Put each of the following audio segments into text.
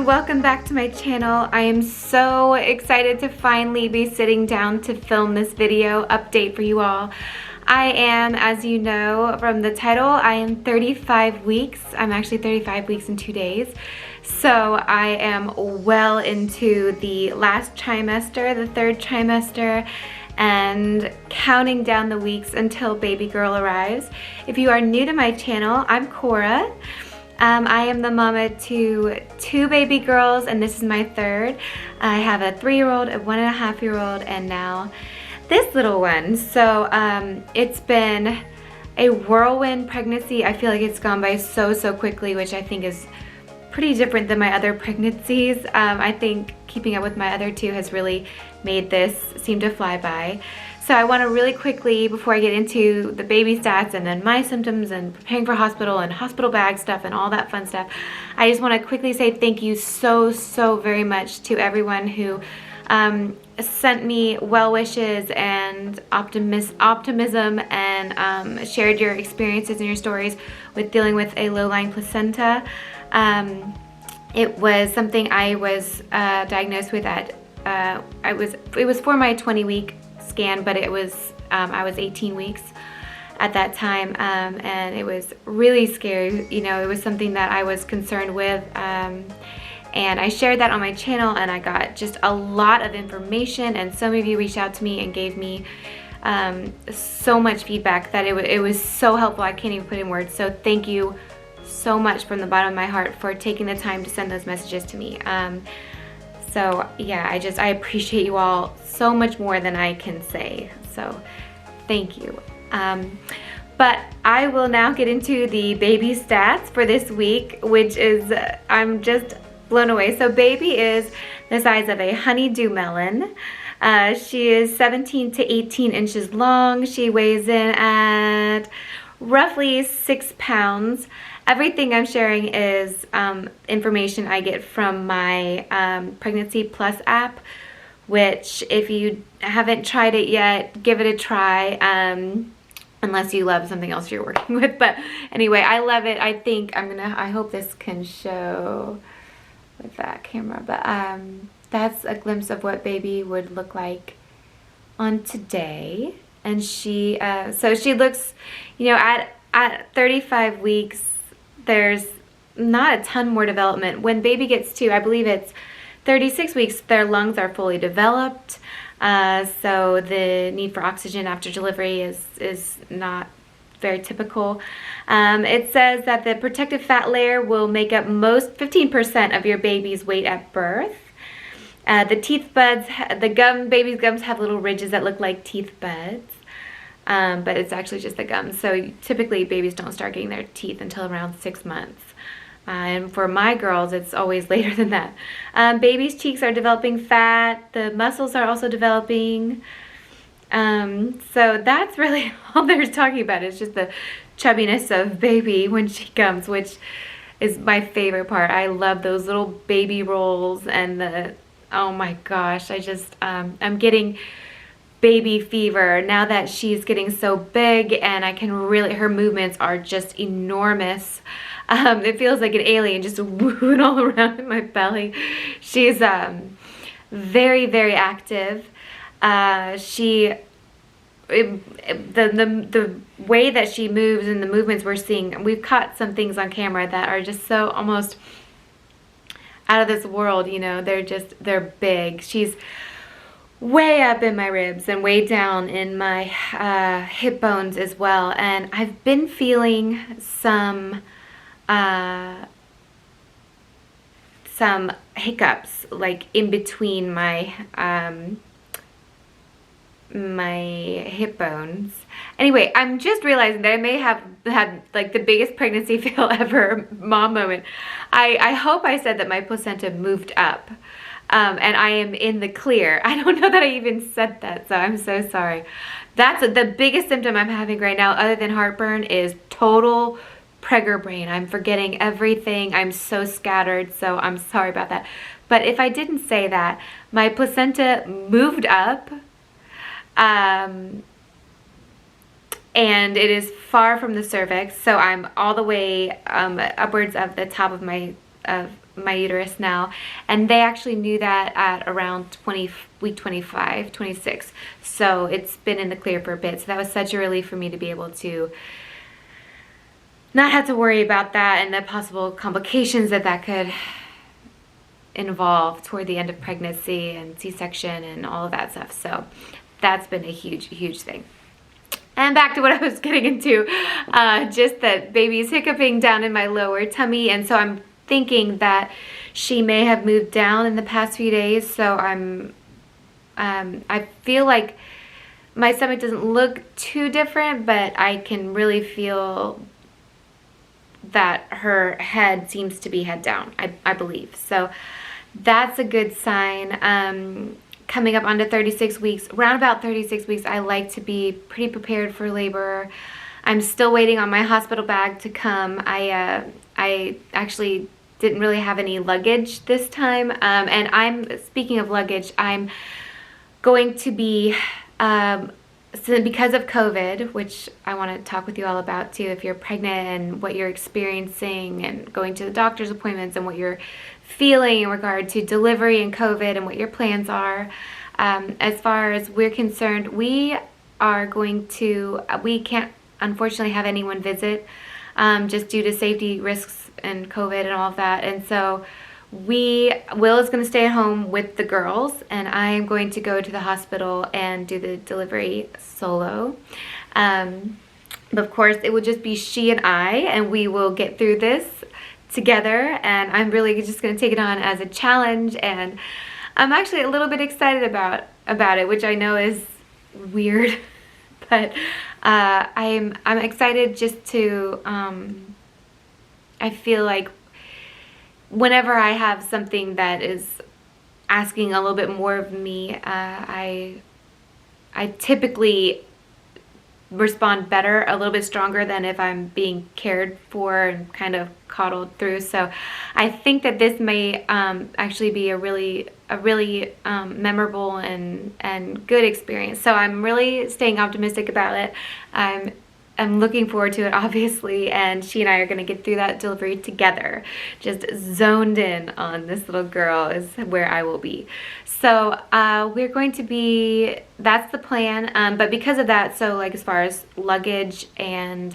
welcome back to my channel. I am so excited to finally be sitting down to film this video update for you all. I am, as you know from the title, I am 35 weeks. I'm actually 35 weeks and 2 days. So I am well into the last trimester, the third trimester, and counting down the weeks until baby girl arrives. If you are new to my channel, I'm Cora. I am the mama to 2 baby girls, and this is my third. I have a 3-year-old, a 1.5-year-old, and now this little one. So it's been a whirlwind pregnancy. I feel like it's gone by so quickly, which I think is pretty different than my other pregnancies. I think keeping up with my other 2 has really made this seem to fly by. So I want to really quickly, before I get into the baby stats and then my symptoms and preparing for hospital and hospital bag stuff and all that fun stuff, I just want to quickly say thank you so very much to everyone who sent me well wishes and optimism and shared your experiences and your stories with dealing with a low-lying placenta. It was something I was diagnosed with at, it was for my 20-week scan, but it was, I was 18 weeks at that time, and it was really scary. You know, it was something that I was concerned with, and I shared that on my channel, and I got just a lot of information, and some of you reached out to me and gave me so much feedback that it was so helpful. I can't even put in words. So thank you so much from the bottom of my heart for taking the time to send those messages to me. So yeah, I appreciate you all so much more than I can say. So thank you. But I will now get into the baby stats for this week, which is, I'm just blown away. So baby is the size of a honeydew melon. She is 17 to 18 inches long. She weighs in at roughly 6 pounds. Everything I'm sharing is information I get from my Pregnancy Plus app, which if you haven't tried it yet, give it a try, unless you love something else you're working with. But anyway, I love it. I think I hope this can show with that camera, but that's a glimpse of what baby would look like on today. And she, so she looks, you know, at 35 weeks, there's not a ton more development. When baby gets to, I believe it's 36 weeks, their lungs are fully developed. So the need for oxygen after delivery is not very typical. It says that the protective fat layer will make up 15% of your baby's weight at birth. The teeth buds, baby's gums have little ridges that look like teeth buds. But it's actually just the gums. So typically babies don't start getting their teeth until around 6 months. And for my girls, it's always later than that. Baby's cheeks are developing fat. The muscles are also developing. So that's really all they're talking about. It's just the chubbiness of baby when she comes, which is my favorite part. I love those little baby rolls and oh my gosh, I'm getting baby fever now that she's getting so big, and I can really, her movements are just enormous. It feels like an alien just wooing all around in my belly. She's very active. The way that she moves and the movements we're seeing, we've caught some things on camera that are just so almost out of this world, you know. They're big. She's way up in my ribs and way down in my hip bones as well, and I've been feeling some hiccups like in between my my hip bones. Anyway, I'm just realizing that I may have had like the biggest pregnancy fail ever mom moment. I hope I said that my placenta moved up. And I am in the clear. I don't know that I even said that, so I'm so sorry. That's the biggest symptom I'm having right now, other than heartburn, is total pregger brain. I'm forgetting everything. I'm so scattered, so I'm sorry about that. But if I didn't say that, my placenta moved up, and it is far from the cervix, so I'm all the way upwards of the top of my my uterus now, and they actually knew that at around week 25, 26. So it's been in the clear for a bit. So that was such a relief for me to be able to not have to worry about that and the possible complications that could involve toward the end of pregnancy and C-section and all of that stuff. So that's been a huge thing. And back to what I was getting into, just that baby's hiccuping down in my lower tummy, and so I'm thinking that she may have moved down in the past few days. So I feel like my stomach doesn't look too different, but I can really feel that her head seems to be head down, I believe. So that's a good sign. Coming up onto 36 weeks, around about 36 weeks, I like to be pretty prepared for labor. I'm still waiting on my hospital bag to come. I actually didn't really have any luggage this time. And speaking of luggage, I'm going to be, so because of COVID, which I want to talk with you all about too, if you're pregnant and what you're experiencing and going to the doctor's appointments and what you're feeling in regard to delivery and COVID and what your plans are. As far as we're concerned, we can't unfortunately have anyone visit just due to safety risks and COVID and all of that. And so Will is going to stay at home with the girls, and I'm going to go to the hospital and do the delivery solo. But of course, it will just be she and I, and we will get through this together. And I'm really just going to take it on as a challenge, and I'm actually a little bit excited about it, which I know is weird, but I'm excited just to. I feel like whenever I have something that is asking a little bit more of me, I typically respond better, a little bit stronger than if I'm being cared for and kind of coddled through. So I think that this may actually be a really memorable and good experience. So I'm really staying optimistic about it. I'm looking forward to it, obviously, and she and I are going to get through that delivery together. Just zoned in on this little girl is where I will be. So we're going to be, that's the plan, but because of that, so like as far as luggage and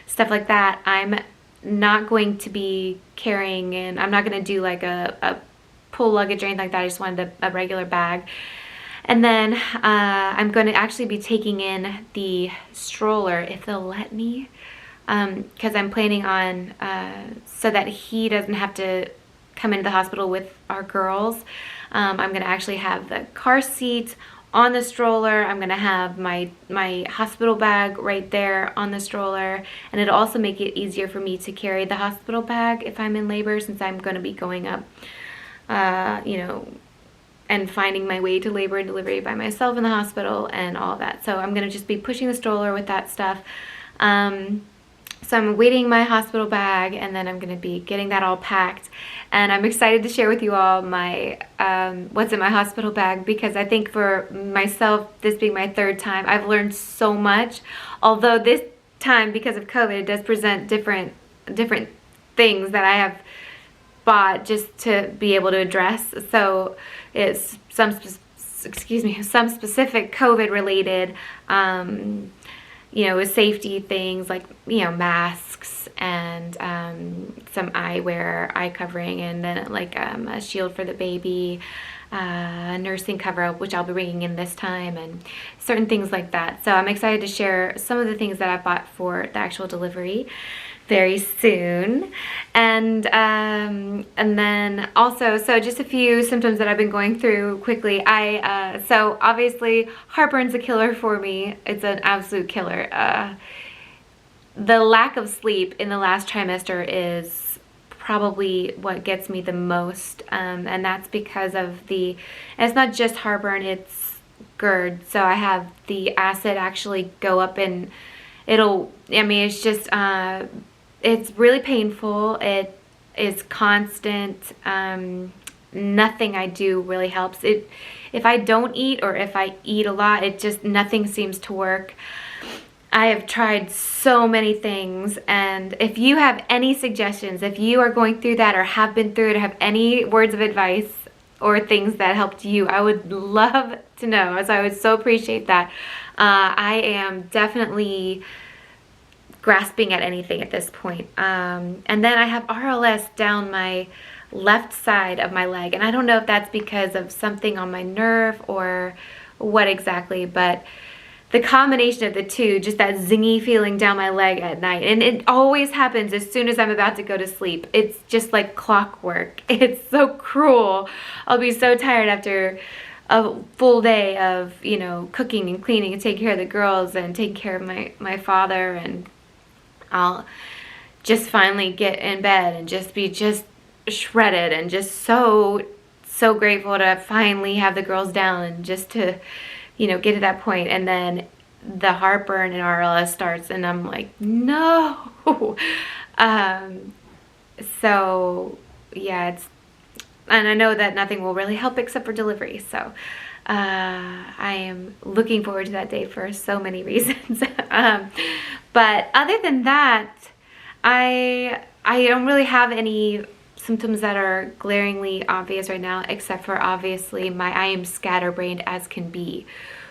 stuff like that, I'm not going to be carrying in, I'm not going to do like a pull luggage or anything like that. I just wanted a regular bag. And then I'm going to actually be taking in the stroller, if they'll let me, because I'm planning on, so that he doesn't have to come into the hospital with our girls. I'm going to actually have the car seat on the stroller. I'm going to have my hospital bag right there on the stroller. And it'll also make it easier for me to carry the hospital bag if I'm in labor, since I'm going to be going up, you know, and finding my way to labor and delivery by myself in the hospital and all of that. So I'm going to just be pushing the stroller with that stuff. So I'm waiting my hospital bag, and then I'm going to be getting that all packed. And I'm excited to share with you all my what's in my hospital bag, because I think for myself, this being my third time, I've learned so much. Although this time, because of COVID, it does present different things that I have bought just to be able to address. So it's some specific COVID related, you know, safety things like, you know, masks and some eyewear, eye covering, and then like a shield for the baby, a nursing cover up, which I'll be bringing in this time, and certain things like that. So I'm excited to share some of the things that I bought for the actual delivery very soon. And then also, so just a few symptoms that I've been going through quickly. So obviously heartburn's a killer for me. It's an absolute killer. The lack of sleep in the last trimester is probably what gets me the most, and that's because of and it's not just heartburn, it's GERD. So I have the acid actually go up, and it's just it's really painful. It is constant. Nothing I do really helps. If I don't eat, or if I eat a lot, nothing seems to work. I have tried so many things, and if you have any suggestions, if you are going through that or have been through it or have any words of advice or things that helped you, I would love to know, as I would so appreciate that. I am definitely grasping at anything at this point. And then I have RLS down my left side of my leg, and I don't know if that's because of something on my nerve or what exactly, but the combination of the two, just that zingy feeling down my leg at night, and it always happens as soon as I'm about to go to sleep. It's just like clockwork. It's so cruel. I'll be so tired after a full day of, you know, cooking and cleaning and taking care of the girls and taking care of my father, and I'll just finally get in bed and just be just shredded and just so grateful to finally have the girls down and just to, you know, get to that point. And then the heartburn and RLS starts, and I'm like, no. So yeah, and I know that nothing will really help except for delivery. So I am looking forward to that day for so many reasons. But other than that, I don't really have any symptoms that are glaringly obvious right now, except for obviously I am scatterbrained as can be,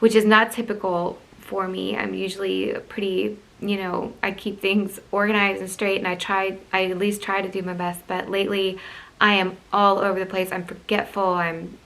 which is not typical for me. I'm usually pretty, you know, I keep things organized and straight, and I at least try to do my best. But lately I am all over the place. I'm forgetful. I'm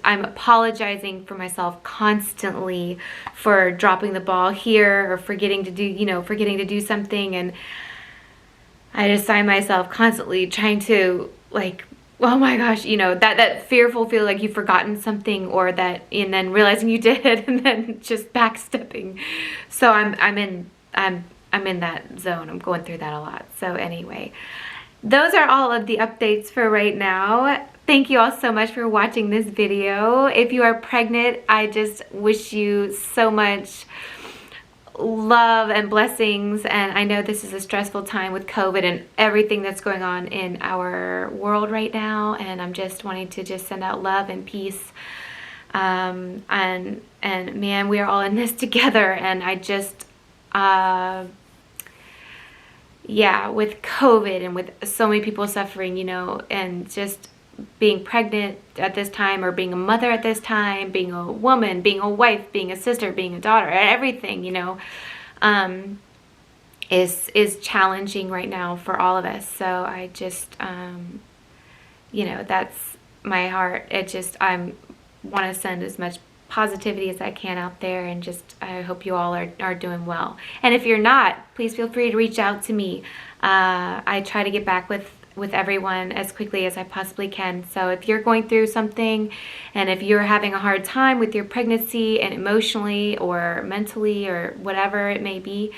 apologizing for myself constantly for dropping the ball here or forgetting to do something, and I just find myself constantly trying to, like, oh my gosh, you know, that fearful feel like you've forgotten something, or that, and then realizing you did, and then just backstepping. So I'm in that zone. I'm going through that a lot. So anyway, those are all of the updates for right now. Thank you all so much for watching this video. If you are pregnant, I just wish you so much love and blessings, and I know this is a stressful time with COVID and everything that's going on in our world right now, and I'm just wanting to just send out love and peace, and man, we are all in this together. And I just yeah, with COVID and with so many people suffering, you know, and just being pregnant at this time, or being a mother at this time, being a woman, being a wife, being a sister, being a daughter, everything, you know, is challenging right now for all of us. So I just, you know, that's my heart. I want to send as much positivity as I can out there, and just I hope you all are doing well. And if you're not, please feel free to reach out to me. I try to get back with everyone as quickly as I possibly can. So if you're going through something, and if you're having a hard time with your pregnancy, and emotionally or mentally or whatever it may be,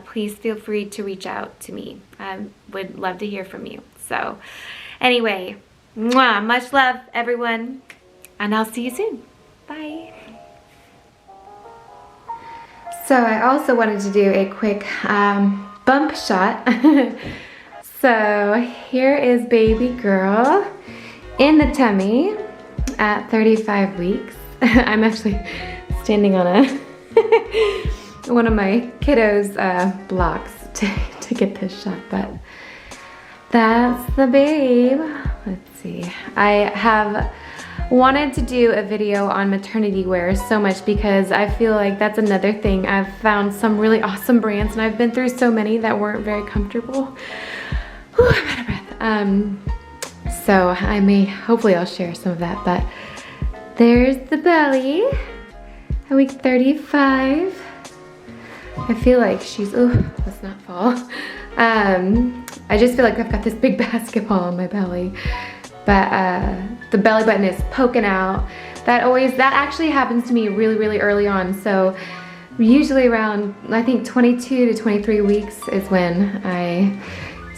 please feel free to reach out to me. I would love to hear from you. So anyway, mwah, much love everyone, and I'll see you soon. Bye. So I also wanted to do a quick bump shot. So here is baby girl in the tummy at 35 weeks. I'm actually standing on one of my kiddos' blocks to get this shot, but that's the babe. Let's see. I have wanted to do a video on maternity wear so much, because I feel like that's another thing. I've found some really awesome brands, and I've been through so many that weren't very comfortable. Whew, I'm out of breath. So hopefully I'll share some of that, but there's the belly at week 35. I feel like she's, oh, let's not fall. I just feel like I've got this big basketball on my belly, but the belly button is poking out. That actually happens to me really, really early on. So usually around, I think 22 to 23 weeks is when I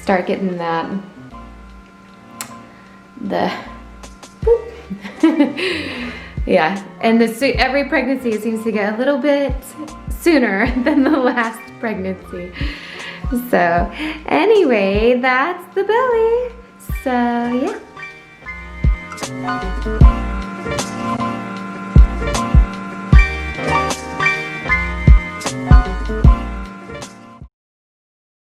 start getting yeah, and every pregnancy seems to get a little bit sooner than the last pregnancy. So anyway, that's the belly. So yeah.